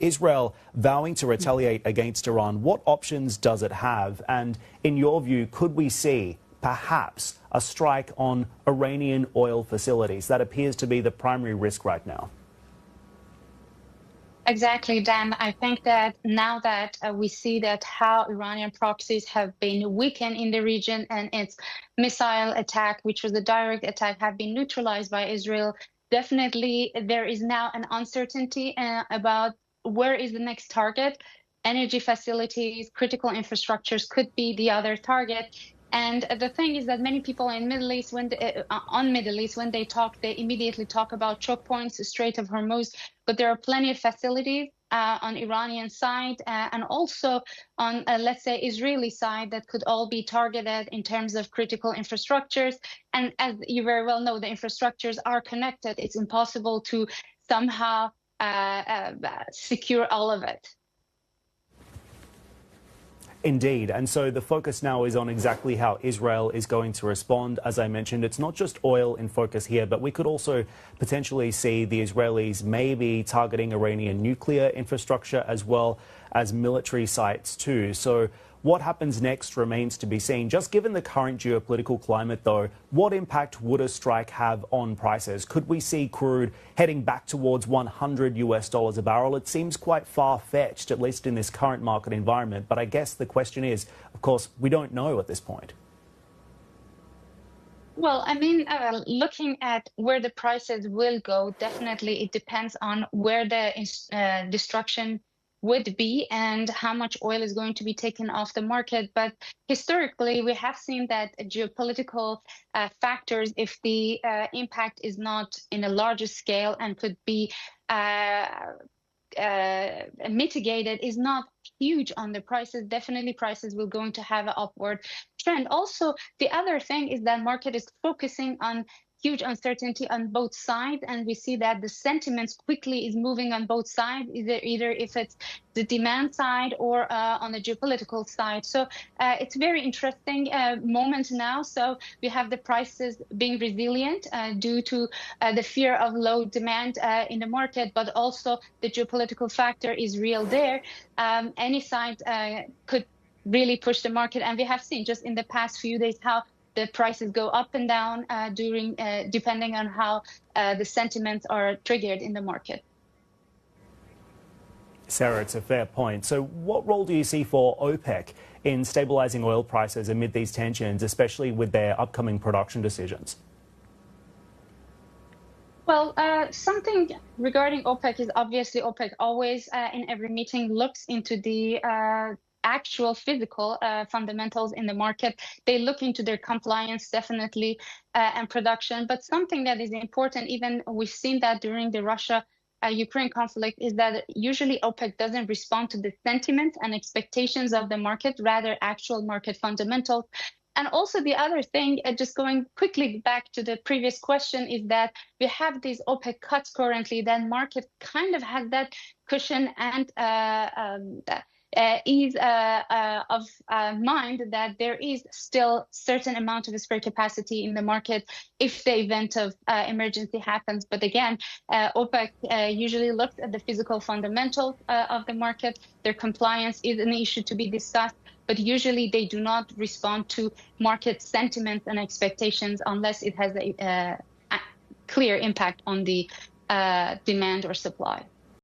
Israel vowing to retaliate against Iran, what options does it have? And in your view, could we see perhaps a strike on Iranian oil facilities? That appears to be the primary risk right now. Exactly, Dan. I think that now that we see that how Iranian proxies have been weakened in the region and its missile attack, which was a direct attack, have been neutralized by Israel, definitely there is now an uncertainty about where is the next target. Energy facilities, critical infrastructures could be the other target. And the thing is that many people in Middle East, when they talk, they immediately talk about choke points, the Strait of Hormuz. But there are plenty of facilities on Iranian side and also on, let's say, Israeli side that could all be targeted in terms of critical infrastructures. And as you very well know, the infrastructures are connected. It's impossible to somehow secure all of it. Indeed. And so the focus now is on exactly how Israel is going to respond. As I mentioned, it's not just oil in focus here, but we could also potentially see the Israelis maybe targeting Iranian nuclear infrastructure as well as military sites too. So what happens next remains to be seen. Just given the current geopolitical climate, though, what impact would a strike have on prices? Could we see crude heading back towards $100 a barrel? It seems quite far-fetched, at least in this current market environment. But I guess the question is, of course, we don't know at this point. Well, I mean, looking at where the prices will go, definitely it depends on where the destruction would be and how much oil is going to be taken off the market. But historically, we have seen that geopolitical factors, if the impact is not in a larger scale and could be mitigated, is not huge on the prices. Definitely prices will going to have an upward trend. Also, the other thing is that market is focusing on huge uncertainty on both sides, and we see that the sentiments quickly is moving on both sides, either if it's the demand side or on the geopolitical side. So it's very interesting moment now. So we have the prices being resilient due to the fear of low demand in the market, but also the geopolitical factor is real there. Any side could really push the market, and we have seen just in the past few days how the prices go up and down depending on how the sentiments are triggered in the market. Sarah, it's a fair point. So what role do you see for OPEC in stabilizing oil prices amid these tensions, especially with their upcoming production decisions? Well, something regarding OPEC is obviously OPEC always in every meeting looks into the actual physical fundamentals in the market. They look into their compliance definitely and production. But something that is important, even we've seen that during the Russia-Ukraine conflict, is that usually OPEC doesn't respond to the sentiment and expectations of the market, rather actual market fundamentals. And also the other thing, just going quickly back to the previous question, is that we have these OPEC cuts currently. That market kind of has that cushion and ease of mind that there is still certain amount of spare capacity in the market if the event of emergency happens. But again, OPEC usually looks at the physical fundamentals of the market. Their compliance is an issue to be discussed, but usually they do not respond to market sentiments and expectations unless it has a clear impact on the demand or supply.